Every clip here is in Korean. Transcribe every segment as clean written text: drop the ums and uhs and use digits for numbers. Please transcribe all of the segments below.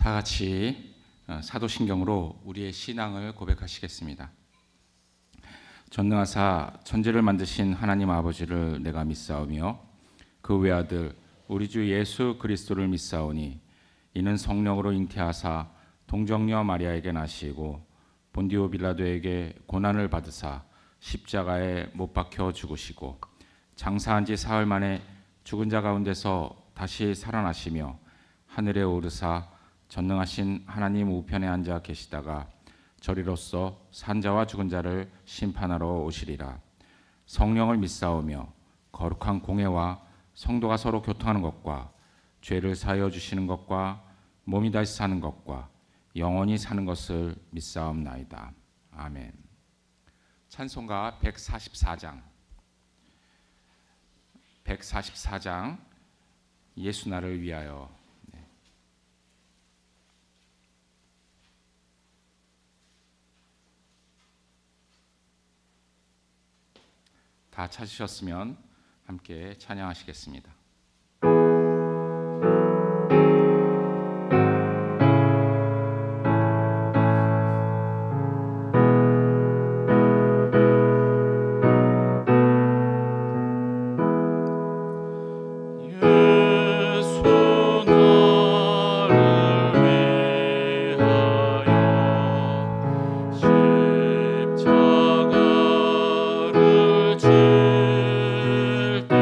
다 같이 사도신경으로 우리의 신앙을 고백하시겠습니다. 전능하사 천지를 만드신 하나님 아버지를 내가 믿사오며 그 외아들 우리 주 예수 그리스도를 믿사오니 이는 성령으로 잉태하사 동정녀 마리아에게 나시고 본디오 빌라도에게 고난을 받으사 십자가에 못 박혀 죽으시고 장사한 지 사흘 만에 죽은 자 가운데서 다시 살아나시며 하늘에 오르사 전능하신 하나님 우편에 앉아 계시다가 저리로서 산자와 죽은 자를 심판하러 오시리라. 성령을 믿사오며 거룩한 공회와 성도가 서로 교통하는 것과 죄를 사하여 주시는 것과 몸이 다시 사는 것과 영원히 사는 것을 믿사옵나이다. 아멘. 찬송가 144장 예수 나를 위하여. 다 찾으셨으면 함께 찬양하시겠습니다. 십자가를 질 때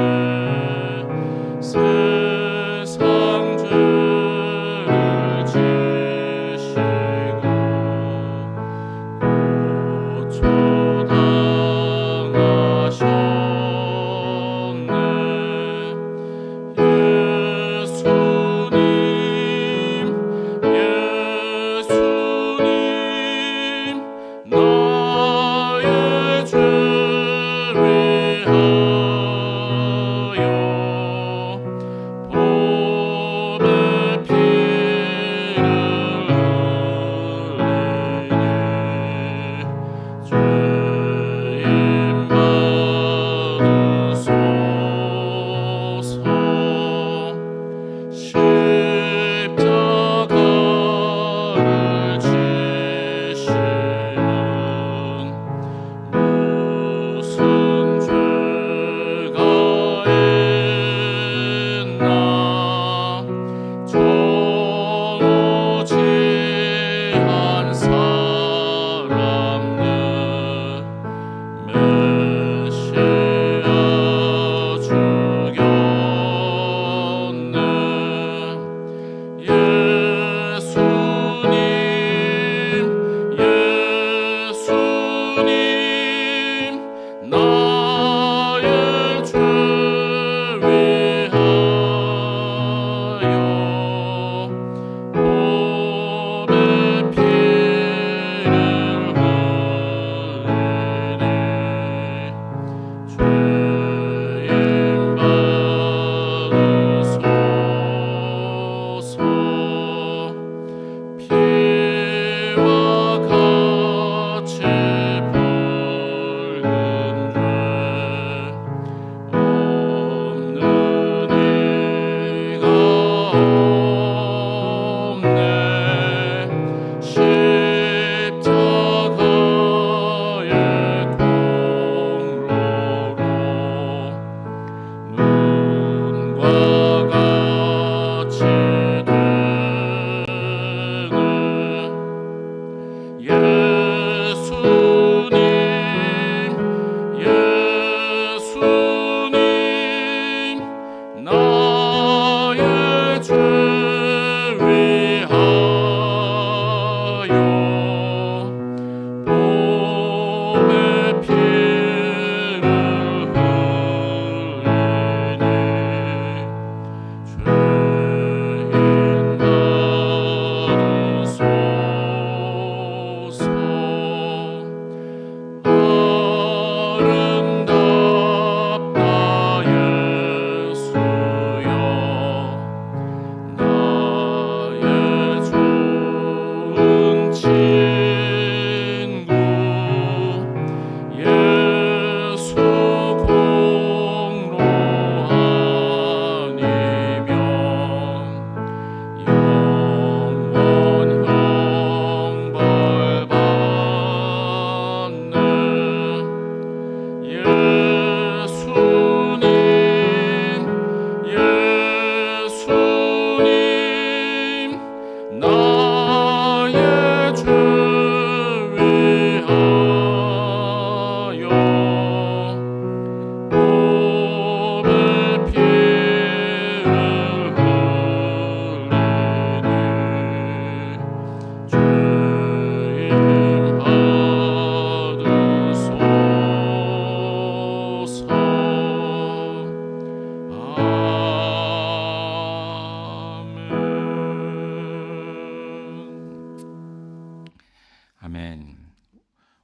아멘.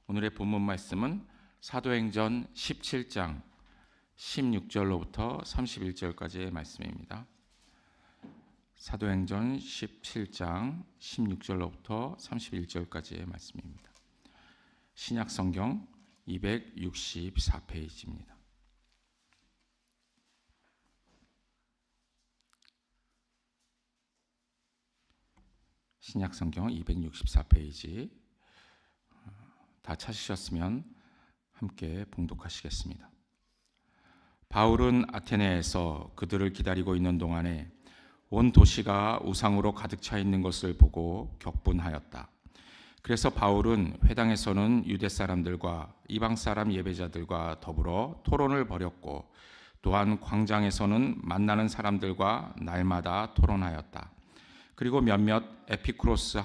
오늘의 본문 말씀은 사도행전 17장 16절로부터 31절까지의 말씀입니다. 사도행전 17장 16절로부터 31절까지의 말씀입니다. 신약성경 264페이지입니다. 신약성경 264페이지 다 찾으셨으면 함께 봉독하시겠습니다. 바울은 아테네에서 그들을 기다리고 있는 동안에 온 도시가 우상으로 가득 차 있는 것을 보고 격분하였다. 그래서 바울은 회당에서는 유대 사람들과 이방 사람 예배자들과 더불어 토론을 벌였고 또한 광장에서는 만나는 사람들과 날마다 토론하였다. 그리고 몇몇 에피쿠로스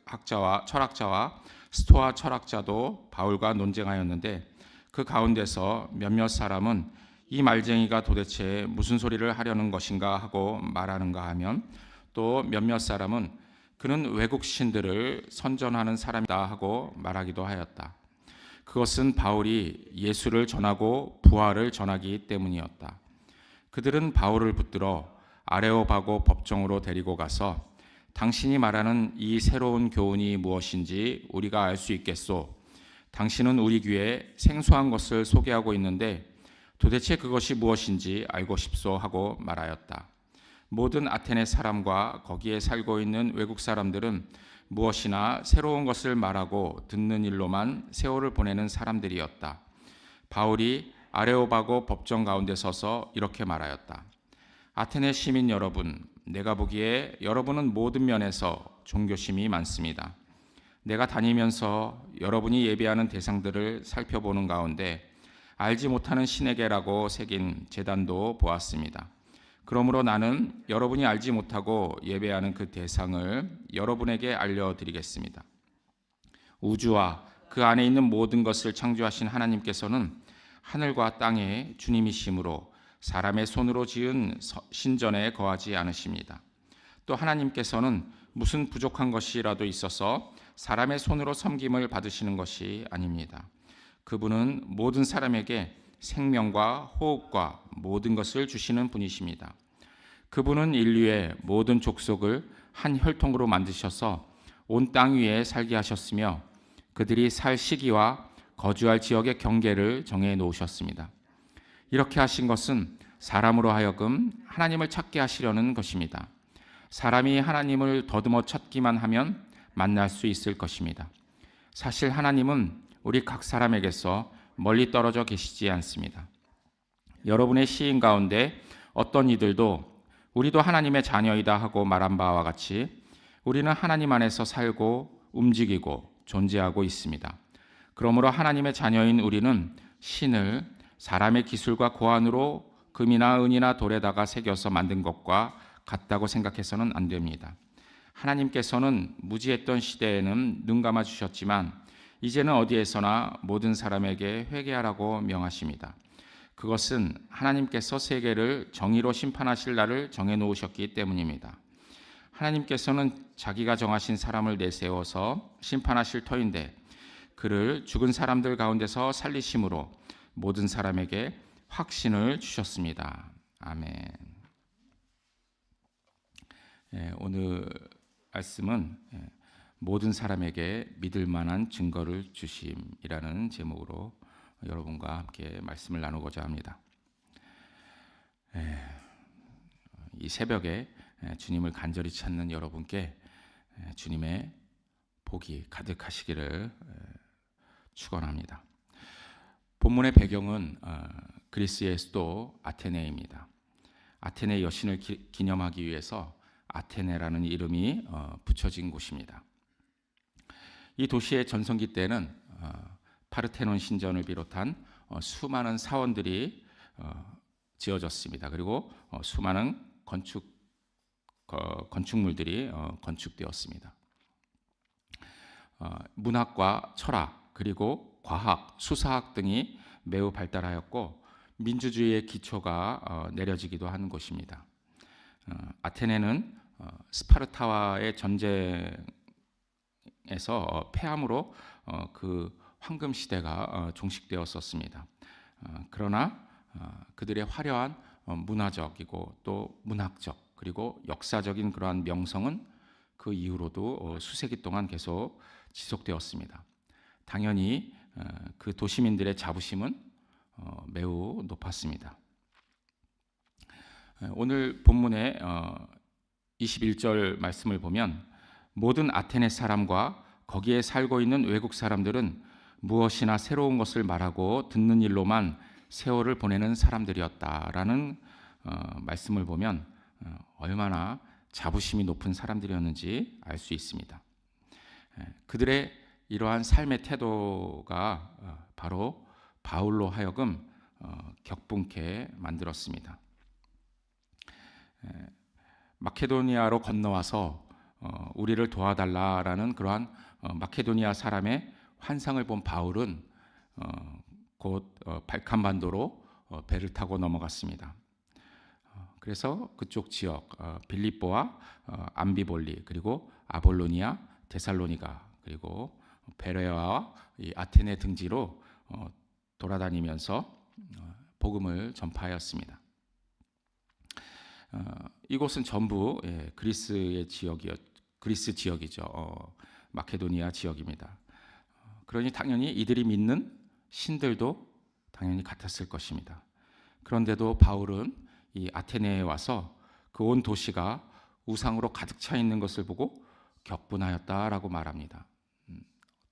학자와 철학자와 스토아 철학자도 바울과 논쟁하였는데 그 가운데서 몇몇 사람은 이 말쟁이가 도대체 무슨 소리를 하려는 것인가 하고 말하는가 하면 또 몇몇 사람은 그는 외국 신들을 선전하는 사람이다 하고 말하기도 하였다. 그것은 바울이 예수를 전하고 부활을 전하기 때문이었다. 그들은 바울을 붙들어 아레오바고 법정으로 데리고 가서 당신이 말하는 이 새로운 교훈이 무엇인지 우리가 알 수 있겠소. 당신은 우리 귀에 생소한 것을 소개하고 있는데 도대체 그것이 무엇인지 알고 싶소 하고 말하였다. 모든 아테네 사람과 거기에 살고 있는 외국 사람들은 무엇이나 새로운 것을 말하고 듣는 일로만 세월을 보내는 사람들이었다. 바울이 아레오바고 법정 가운데 서서 이렇게 말하였다. 아테네 시민 여러분, 내가 보기에 여러분은 모든 면에서 종교심이 많습니다. 내가 다니면서 여러분이 예배하는 대상들을 살펴보는 가운데 알지 못하는 신에게라고 새긴 제단도 보았습니다. 그러므로 나는 여러분이 알지 못하고 예배하는 그 대상을 여러분에게 알려드리겠습니다. 우주와 그 안에 있는 모든 것을 창조하신 하나님께서는 하늘과 땅의 주님이시므로 사람의 손으로 지은 신전에 거하지 않으십니다. 또 하나님께서는 무슨 부족한 것이라도 있어서 사람의 손으로 섬김을 받으시는 것이 아닙니다. 그분은 모든 사람에게 생명과 호흡과 모든 것을 주시는 분이십니다. 그분은 인류의 모든 족속을 한 혈통으로 만드셔서 온 땅 위에 살게 하셨으며 그들이 살 시기와 거주할 지역의 경계를 정해 놓으셨습니다. 이렇게 하신 것은 사람으로 하여금 하나님을 찾게 하시려는 것입니다. 사람이 하나님을 더듬어 찾기만 하면 만날 수 있을 것입니다. 사실 하나님은 우리 각 사람에게서 멀리 떨어져 계시지 않습니다. 여러분의 시인 가운데 어떤 이들도 우리도 하나님의 자녀이다 하고 말한 바와 같이 우리는 하나님 안에서 살고 움직이고 존재하고 있습니다. 그러므로 하나님의 자녀인 우리는 신을 사람의 기술과 고안으로 금이나 은이나 돌에다가 새겨서 만든 것과 같다고 생각해서는 안 됩니다. 하나님께서는 무지했던 시대에는 눈 감아 주셨지만 이제는 어디에서나 모든 사람에게 회개하라고 명하십니다. 그것은 하나님께서 세계를 정의로 심판하실 날을 정해 놓으셨기 때문입니다. 하나님께서는 자기가 정하신 사람을 내세워서 심판하실 터인데 그를 죽은 사람들 가운데서 살리심으로 모든 사람에게 확신을 주셨습니다. 아멘. 오늘 말씀은 모든 사람에게 믿을 만한 증거를 주심이라는 제목으로 여러분과 함께 말씀을 나누고자 합니다. 이 새벽에 주님을 간절히 찾는 여러분께 주님의 복이 가득하시기를 축원합니다. 본문의 배경은 그리스의 수도 아테네입니다. 아테네 여신을 기념하기 위해서 아테네라는 이름이 붙여진 곳입니다. 이 도시의 전성기 때는 파르테논 신전을 비롯한 수많은 사원들이 지어졌습니다. 그리고 수많은 건축물들이 건축되었습니다. 문학과 철학 그리고 과학, 수사학 등이 매우 발달하였고 민주주의의 기초가 내려지기도 한 곳입니다. 아테네는 스파르타와의 전쟁을 폐암으로 그 황금 시대가 종식되었었습니다. 그러나 그들의 화려한 문화적이고 또 문학적 그리고 역사적인 그러한 명성은 그 이후로도 수세기 동안 계속 지속되었습니다. 당연히 그 도시민들의 자부심은 매우 높았습니다. 오늘 본문의 21절 말씀을 보면 모든 아테네 사람과 거기에 살고 있는 외국 사람들은 무엇이나 새로운 것을 말하고 듣는 일로만 세월을 보내는 사람들이었다라는 말씀을 보면 얼마나 자부심이 높은 사람들이었는지 알 수 있습니다. 그들의 이러한 삶의 태도가 바로 바울로 하여금 격분케 만들었습니다. 마케도니아로 건너와서 우리를 도와달라라는 그러한 마케도니아 사람의 환상을 본 바울은 곧 발칸반도로 배를 타고 넘어갔습니다. 그래서 그쪽 지역 빌립보와 암비볼리 그리고 아볼로니아, 데살로니가 그리고 베레아와 아테네 등지로 돌아다니면서 복음을 전파하였습니다. 이곳은 전부 그리스 지역이죠. 마케도니아 지역입니다. 그러니 당연히 이들이 믿는 신들도 당연히 같았을 것입니다. 그런데도 바울은 이 아테네에 와서 그 온 도시가 우상으로 가득 차 있는 것을 보고 격분하였다라고 말합니다.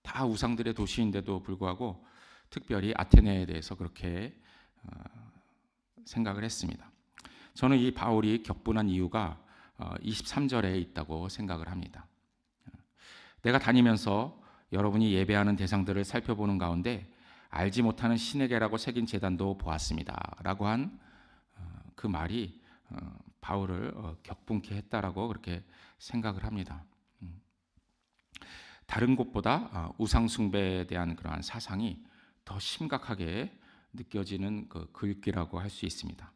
다 우상들의 도시인데도 불구하고 특별히 아테네에 대해서 그렇게 생각을 했습니다. 저는 이 바울이 격분한 이유가 23절에 있다고 생각을 합니다. 내가 다니면서 여러분이 예배하는 대상들을 살펴보는 가운데 알지 못하는 신에게라고 새긴 제단도 보았습니다. 라고 한 그 말이 바울을 격분케 했다라고 그렇게 생각을 합니다. 다른 곳보다 우상 숭배에 대한 그러한 사상이 더 심각하게 느껴지는 그 글귀라고 할 수 있습니다.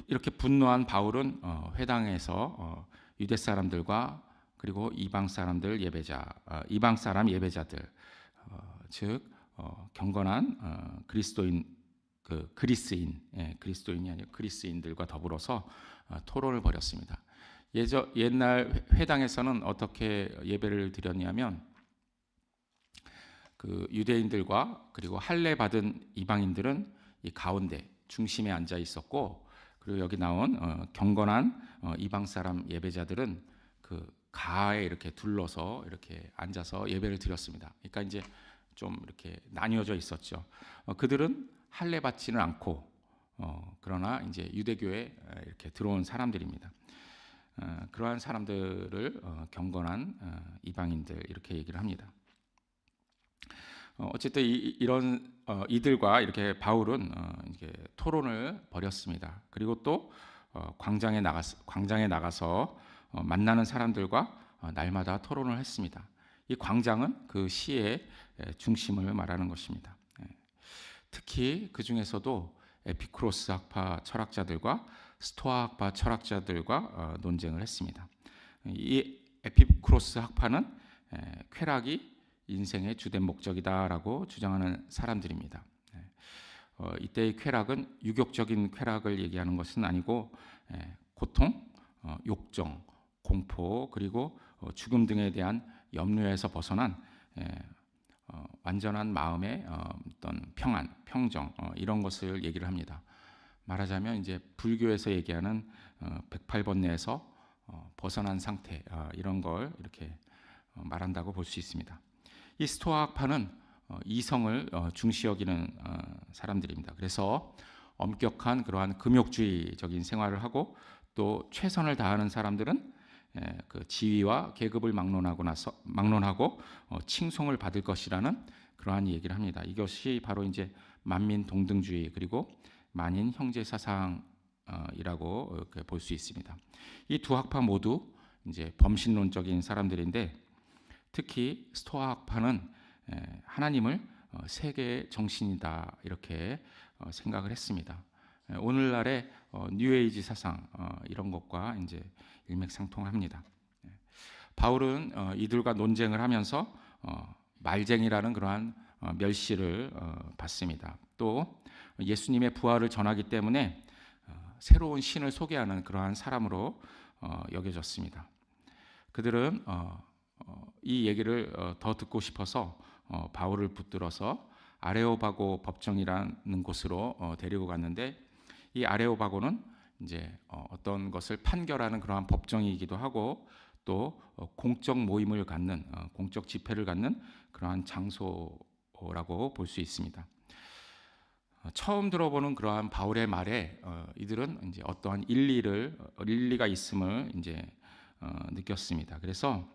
이렇게 분노한 바울은 회당에서 유대 사람들과 그리고 이방 사람 예배자들, 즉 경건한 그리스인들과 더불어서 토론을 벌였습니다. 옛날 회당에서는 어떻게 예배를 드렸냐면 그 유대인들과 그리고 할례 받은 이방인들은 이 가운데 중심에 앉아 있었고, 그리고 여기 나온 경건한 이방 사람 예배자들은 그 가에 이렇게 둘러서 이렇게 앉아서 예배를 드렸습니다. 그러니까 이제 좀 이렇게 나뉘어져 있었죠. 그들은 할례 받지는 않고 그러나 이제 유대교에 이렇게 들어온 사람들입니다. 그러한 사람들을 경건한 이방인들 이렇게 얘기를 합니다. 어쨌든 이런 이들과 이렇게 바울은 이제 토론을 벌였습니다. 그리고 또 광장에 나가서 만나는 사람들과 날마다 토론을 했습니다. 이 광장은 그 시의 중심을 말하는 것입니다. 특히 그 중에서도 에피쿠로스 학파 철학자들과 스토아 학파 철학자들과 논쟁을 했습니다. 이 에피쿠로스 학파는 쾌락이 인생의 주된 목적이다라고 주장하는 사람들입니다. 이때의 쾌락은 유격적인 쾌락을 얘기하는 것은 아니고 고통, 욕정, 공포 그리고 죽음 등에 대한 염려에서 벗어난 완전한 마음의 어떤 평안, 평정 이런 것을 얘기를 합니다. 말하자면 이제 불교에서 얘기하는 108번뇌에서 벗어난 상태 이런 걸 이렇게 말한다고 볼 수 있습니다. 이 스토아 학파는 이성을 중시 여기는 사람들입니다. 그래서 엄격한 그러한 금욕주의적인 생활을 하고 또 최선을 다하는 사람들은 그 지위와 계급을 막론하고 칭송을 받을 것이라는 그러한 얘기를 합니다. 이것이 바로 이제 만민 동등주의 그리고 만인 형제 사상이라고 볼 수 있습니다. 이 두 학파 모두 이제 범신론적인 사람들인데 특히 스토아 학파는 하나님을 세계의 정신이다 이렇게 생각을 했습니다. 오늘날의 뉴에이지 사상 이런 것과 이제 일맥상통합니다. 바울은 이들과 논쟁을 하면서 말쟁이라는 그러한 멸시를 받습니다. 또 예수님의 부활을 전하기 때문에 새로운 신을 소개하는 그러한 사람으로 여겨졌습니다. 그들은 이 얘기를 더 듣고 싶어서 바울을 붙들어서 아레오바고 법정이라는 곳으로 데리고 갔는데, 이 아레오바고는 이제 어떤 것을 판결하는 그러한 법정이기도 하고 또 공적 모임을 갖는 공적 집회를 갖는 그러한 장소라고 볼 수 있습니다. 처음 들어보는 그러한 바울의 말에 이들은 이제 어떠한 일리가 있음을 이제 느꼈습니다. 그래서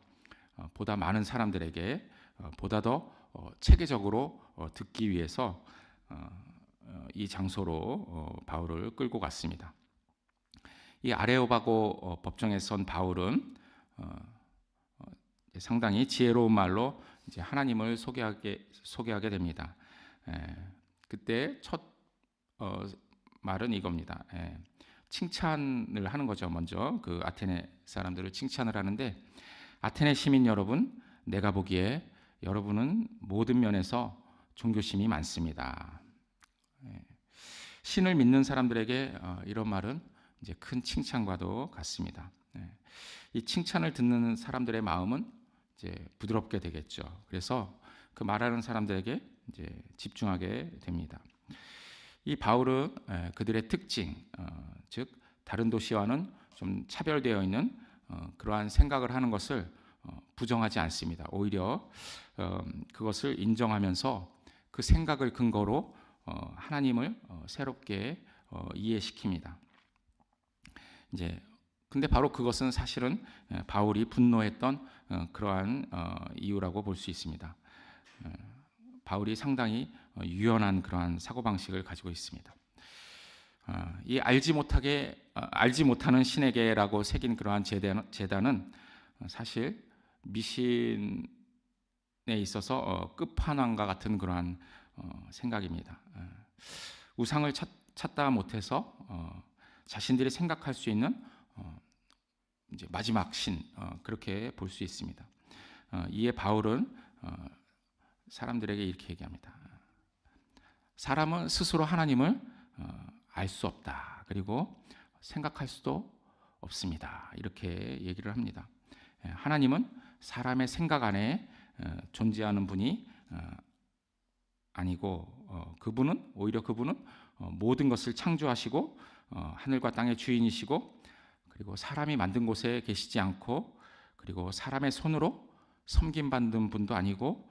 보다 많은 사람들에게 보다 더 체계적으로 듣기 위해서 이 장소로 바울을 끌고 갔습니다. 이 아레오바고 법정에 선 바울은 상당히 지혜로운 말로 이제 하나님을 소개하게 됩니다. 그때 첫 말은 이겁니다. 칭찬을 하는 거죠. 먼저 그 아테네 사람들을 칭찬을 하는데, 아테네 시민 여러분, 내가 보기에 여러분은 모든 면에서 종교심이 많습니다. 신을 믿는 사람들에게 이런 말은 이제 큰 칭찬과도 같습니다. 이 칭찬을 듣는 사람들의 마음은 이제 부드럽게 되겠죠. 그래서 그 말하는 사람들에게 이제 집중하게 됩니다. 이 바울은 그들의 특징, 즉 다른 도시와는 좀 차별되어 있는 그러한 생각을 하는 것을 부정하지 않습니다. 오히려 그것을 인정하면서 그 생각을 근거로 하나님을 새롭게 이해시킵니다. 이제 근데 바로 그것은 사실은 바울이 분노했던 그러한 이유라고 볼 수 있습니다. 바울이 상당히 유연한 그러한 사고방식을 가지고 있습니다. 이 알지 못하는 신에게라고 새긴 그러한 제단은 사실 미신에 있어서 끝판왕과 같은 그러한 생각입니다. 우상을 찾다 못해서 자신들이 생각할 수 있는 이제 마지막 신, 그렇게 볼 수 있습니다. 이에 바울은 사람들에게 이렇게 얘기합니다. 사람은 스스로 하나님을 알 수 없다. 그리고 생각할 수도 없습니다. 이렇게 얘기를 합니다. 하나님은 사람의 생각 안에 존재하는 분이 아니고 오히려 그분은 모든 것을 창조하시고 하늘과 땅의 주인이시고, 그리고 사람이 만든 곳에 계시지 않고, 그리고 사람의 손으로 섬김받는 분도 아니고,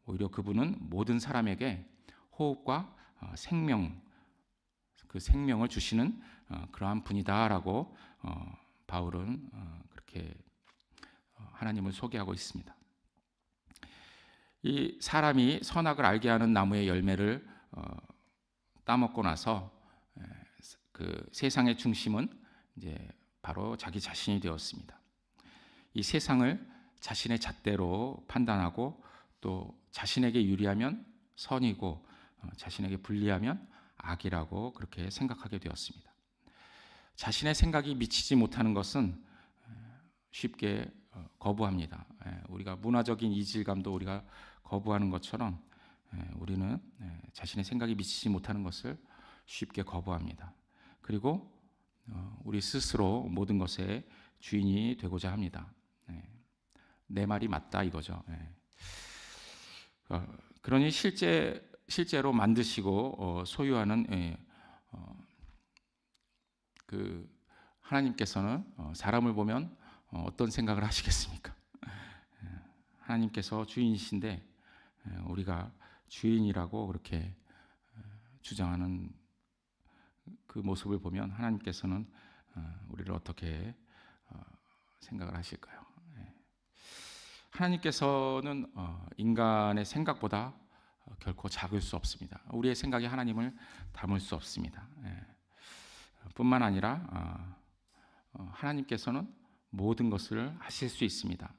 오히려 그분은 모든 사람에게 호흡과 생명, 그 생명을 주시는 그러한 분이다라고 바울은 그렇게 하나님을 소개하고 있습니다. 이 사람이 선악을 알게 하는 나무의 열매를 따먹고 나서 그 세상의 중심은 이제 바로 자기 자신이 되었습니다. 이 세상을 자신의 잣대로 판단하고, 또 자신에게 유리하면 선이고 자신에게 불리하면 악이라고 그렇게 생각하게 되었습니다. 자신의 생각이 미치지 못하는 것은 쉽게 거부합니다. 우리가 문화적인 이질감도 우리가 거부하는 것처럼 우리는 자신의 생각이 미치지 못하는 것을 쉽게 거부합니다. 그리고 우리 스스로 모든 것의 주인이 되고자 합니다. 내 말이 맞다 이거죠. 그러니 실제로 만드시고 소유하는 그 하나님께서는 사람을 보면 어떤 생각을 하시겠습니까? 하나님께서 주인이신데 우리가 주인이라고 그렇게 주장하는 그 모습을 보면 하나님께서는 우리를 어떻게 생각을 하실까요? 하나님께서는 인간의 생각보다 결코 작을 수 없습니다. 우리의 생각이 하나님을 담을 수 없습니다. 뿐만 아니라 하나님께서는 모든 것을 하실 수 있습니다.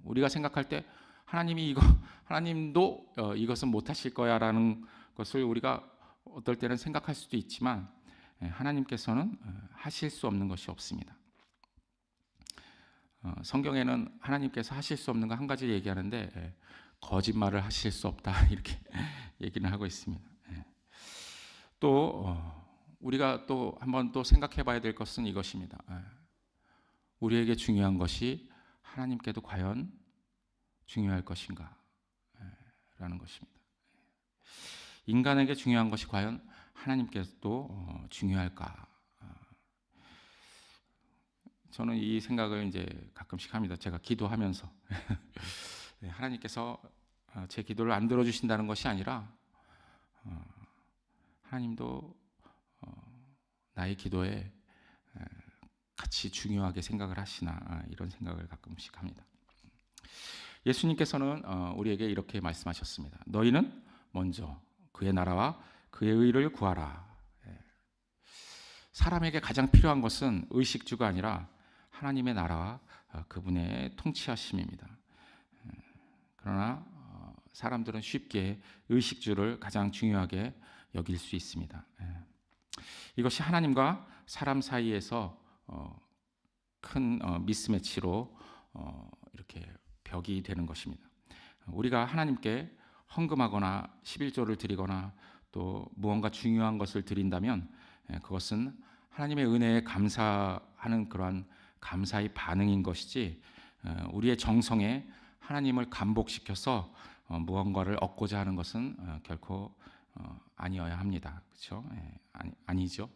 우리가 생각할 때 하나님도 이것은 못하실 거야라는 것을 우리가 어떨 때는 생각할 수도 있지만, 하나님께서는 하실 수 없는 것이 없습니다. 성경에는 하나님께서 하실 수 없는 거 한 가지 얘기하는데 거짓말을 하실 수 없다 이렇게 얘기는 하고 있습니다. 또 우리가 또 한번 또 생각해 봐야 될 것은 이것입니다. 우리에게 중요한 것이 하나님께도 과연 중요할 것인가 라는 것입니다. 인간에게 중요한 것이 과연 하나님께도 중요할까? 저는 이 생각을 이제 가끔씩 합니다. 제가 기도하면서 하나님께서 제 기도를 안 들어주신다는 것이 아니라 하나님도 나의 기도에 같이 중요하게 생각을 하시나 이런 생각을 가끔씩 합니다. 예수님께서는 우리에게 이렇게 말씀하셨습니다. 너희는 먼저 그의 나라와 그의 의를 구하라. 사람에게 가장 필요한 것은 의식주가 아니라 하나님의 나라와 그분의 통치하심입니다. 그러나 사람들은 쉽게 의식주를 가장 중요하게 여길 수 있습니다. 이것이 하나님과 사람 사이에서 큰 미스매치로 이렇게 벽이 되는 것입니다. 우리가 하나님께 헌금하거나 11조를 드리거나 또 무언가 중요한 것을 드린다면 그것은 하나님의 은혜에 감사하는 그러한 감사의 반응인 것이지 우리의 정성에 하나님을 감복시켜서 무언가를 얻고자 하는 것은 결코 아니어야 합니다. 그렇죠? 아니죠.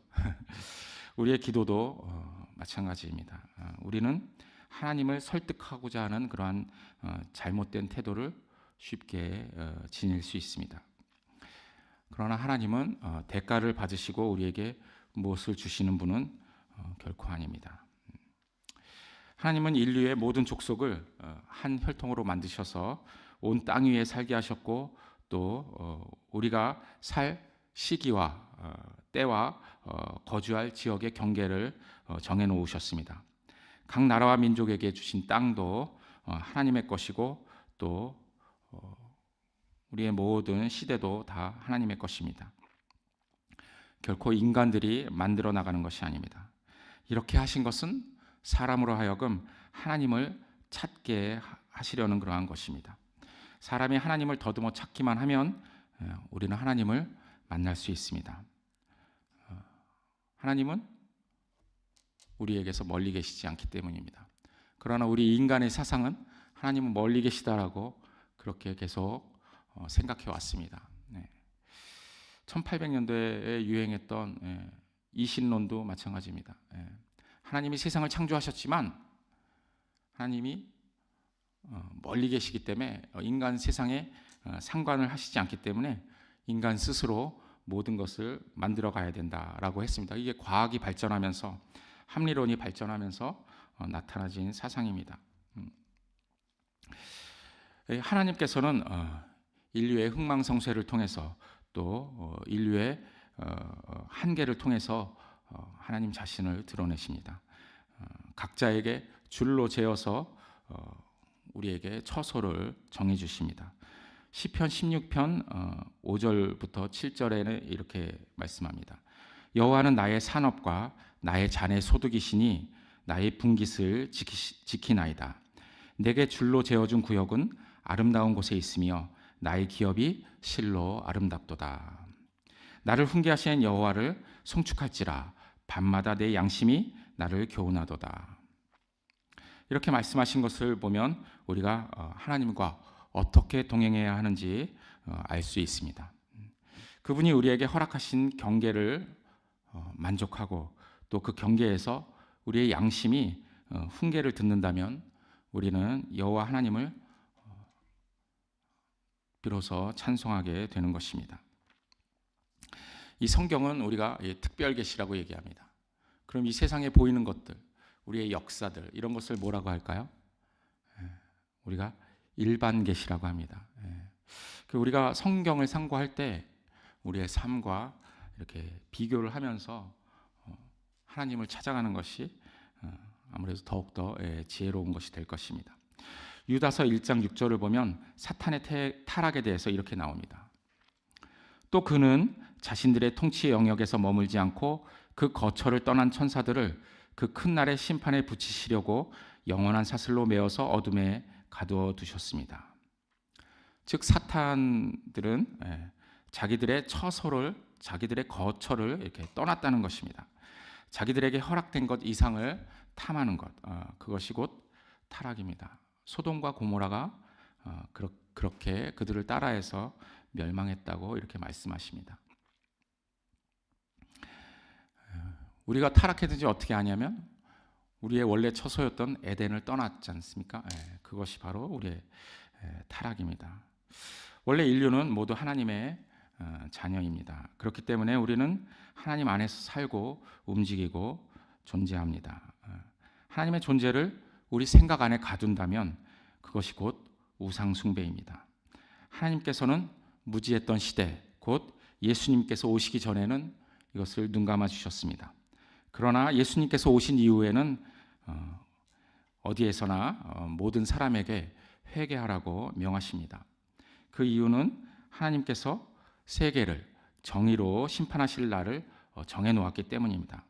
우리의 기도도 마찬가지입니다. 우리는 하나님을 설득하고자 하는 그러한 잘못된 태도를 쉽게 지닐 수 있습니다. 그러나 하나님은 대가를 받으시고 우리에게 무엇을 주시는 분은 결코 아닙니다. 하나님은 인류의 모든 족속을 한 혈통으로 만드셔서 온 땅 위에 살게 하셨고 또 우리가 살 시기와 때와 거주할 지역의 경계를 정해 놓으셨습니다. 각 나라와 민족에게 주신 땅도 하나님의 것이고 또 우리의 모든 시대도 다 하나님의 것입니다. 결코 인간들이 만들어 나가는 것이 아닙니다. 이렇게 하신 것은 사람으로 하여금 하나님을 찾게 하시려는 그러한 것입니다. 사람이 하나님을 더듬어 찾기만 하면 우리는 하나님을 만날 수 있습니다. 하나님은 우리에게서 멀리 계시지 않기 때문입니다. 그러나 우리 인간의 사상은 하나님은 멀리 계시다라고 그렇게 계속 생각해 왔습니다. 1800년대에 유행했던 이신론도 마찬가지입니다. 하나님이 세상을 창조하셨지만 하나님이 멀리 계시기 때문에 인간 세상에 상관을 하시지 않기 때문에 인간 스스로 모든 것을 만들어 가야 된다라고 했습니다. 이게 과학이 발전하면서 합리론이 발전하면서 나타나진 사상입니다. 하나님께서는 인류의 흥망성쇠를 통해서 또 인류의 한계를 통해서 하나님 자신을 드러내십니다. 각자에게 줄로 재어서 우리에게 처소를 정해 주십니다. 시편 16편 5절부터 7절에는 이렇게 말씀합니다. 여호와는 나의 산업과 나의 잔의 소득이시니 나의 분깃을 지키나이다. 내게 줄로 재어준 구역은 아름다운 곳에 있으며 나의 기업이 실로 아름답도다. 나를 훈계하신 여호와를 송축할지라 밤마다 내 양심이 나를 교훈하도다. 이렇게 말씀하신 것을 보면 우리가 하나님과 어떻게 동행해야 하는지 알 수 있습니다. 그분이 우리에게 허락하신 경계를 만족하고 또 그 경계에서 우리의 양심이 훈계를 듣는다면 우리는 여호와 하나님을 비로소 찬송하게 되는 것입니다. 이 성경은 우리가 특별 계시라고 얘기합니다. 그럼 이 세상에 보이는 것들, 우리의 역사들 이런 것을 뭐라고 할까요? 우리가 일반 계시라고 합니다. 우리가 성경을 상고할 때 우리의 삶과 이렇게 비교를 하면서 하나님을 찾아가는 것이 아무래도 더욱더 지혜로운 것이 될 것입니다. 유다서 1장 6절을 보면 사탄의 타락에 대해서 이렇게 나옵니다. 또 그는 자신들의 통치의 영역에서 머물지 않고 그 거처를 떠난 천사들을 그 큰 날의 심판에 붙이시려고 영원한 사슬로 메어서 어둠에 가두어 두셨습니다. 즉 사탄들은 자기들의 처소를, 자기들의 거처를 이렇게 떠났다는 것입니다. 자기들에게 허락된 것 이상을 탐하는 것, 그것이 곧 타락입니다. 소돔과 고모라가 그렇게 그들을 따라해서 멸망했다고 이렇게 말씀하십니다. 우리가 타락했든지 어떻게 하냐면 우리의 원래 처소였던 에덴을 떠났지 않습니까? 그것이 바로 우리의 타락입니다. 원래 인류는 모두 하나님의 자녀입니다. 그렇기 때문에 우리는 하나님 안에서 살고 움직이고 존재합니다. 하나님의 존재를 우리 생각 안에 가둔다면 그것이 곧 우상 숭배입니다. 하나님께서는 무지했던 시대, 곧 예수님께서 오시기 전에는 이것을 눈감아 주셨습니다. 그러나 예수님께서 오신 이후에는 어디에서나 모든 사람에게 회개하라고 명하십니다. 그 이유는 하나님께서 세계를 정의로 심판하실 날을 정해 놓았기 때문입니다.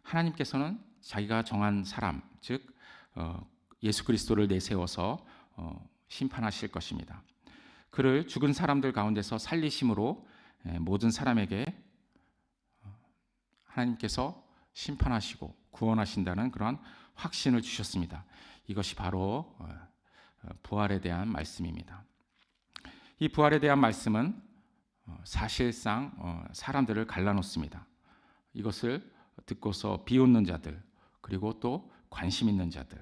하나님께서는 자기가 정한 사람, 즉 예수 그리스도를 내세워서 심판하실 것입니다. 그를 죽은 사람들 가운데서 살리심으로 모든 사람에게 하나님께서 심판하시고 구원하신다는 그러한 확신을 주셨습니다. 이것이 바로 부활에 대한 말씀입니다. 이 부활에 대한 말씀은 사실상 사람들을 갈라놓습니다. 이것을 듣고서 비웃는 자들, 그리고 또 관심 있는 자들,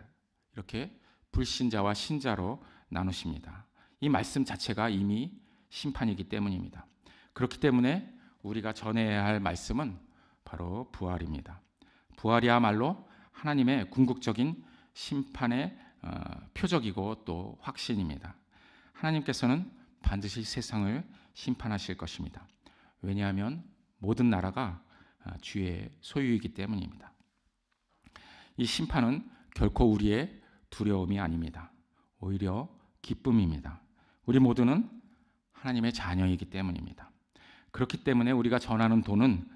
이렇게 불신자와 신자로 나누십니다. 이 말씀 자체가 이미 심판이기 때문입니다. 그렇기 때문에 우리가 전해야 할 말씀은 바로 부활입니다. 부활이야말로 하나님의 궁극적인 심판의 표적이고 또 확신입니다. 하나님께서는 반드시 세상을 심판하실 것입니다. 왜냐하면 모든 나라가 주의 소유이기 때문입니다. 이 심판은 결코 우리의 두려움이 아닙니다. 오히려 기쁨입니다. 우리 모두는 하나님의 자녀이기 때문입니다. 그렇기 때문에 우리가 전하는 도는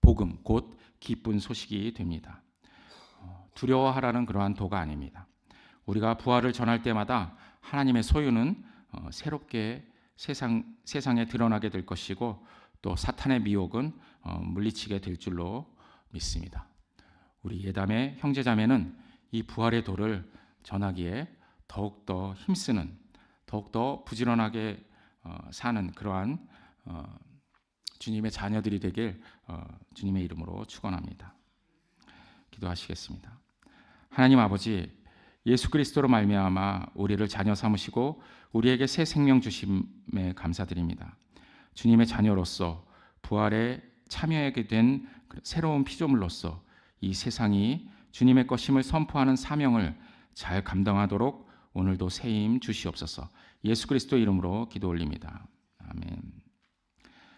복음, 곧 기쁜 소식이 됩니다. 두려워하라는 그러한 도가 아닙니다. 우리가 부활을 전할 때마다 하나님의 소유는 새롭게 세상에 드러나게 될 것이고 또 사탄의 미혹은 물리치게 될 줄로 믿습니다. 우리 예담의 형제자매는 이 부활의 도를 전하기에 더욱더 힘쓰는, 더욱더 부지런하게 사는 그러한 주님의 자녀들이 되길 주님의 이름으로 축원합니다. 기도하시겠습니다. 하나님 아버지, 예수 그리스도로 말미암아 우리를 자녀 삼으시고 우리에게 새 생명 주심에 감사드립니다. 주님의 자녀로서 부활에 참여하게 된 새로운 피조물로서 이 세상이 주님의 것임을 선포하는 사명을 잘 감당하도록 오늘도 새 힘 주시옵소서. 예수 그리스도 이름으로 기도 올립니다. 아멘.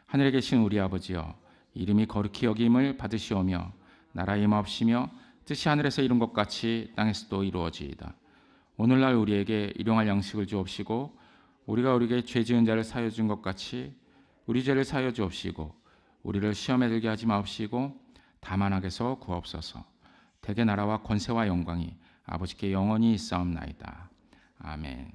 하늘에 계신 우리 아버지여, 이름이 거룩히 여김을 받으시오며 나라 임하옵시며 뜻이 하늘에서 이룬 것 같이 땅에서도 이루어지이다. 오늘날 우리에게 일용할 양식을 주옵시고 우리가 우리에게 죄 지은 자를 사하여 준 것 같이 우리 죄를 사하여 주옵시고 우리를 시험에 들게 하지 마옵시고 다만 악에서 구하옵소서. 대개 나라와 권세와 영광이 아버지께 영원히 있사옵나이다. 아멘.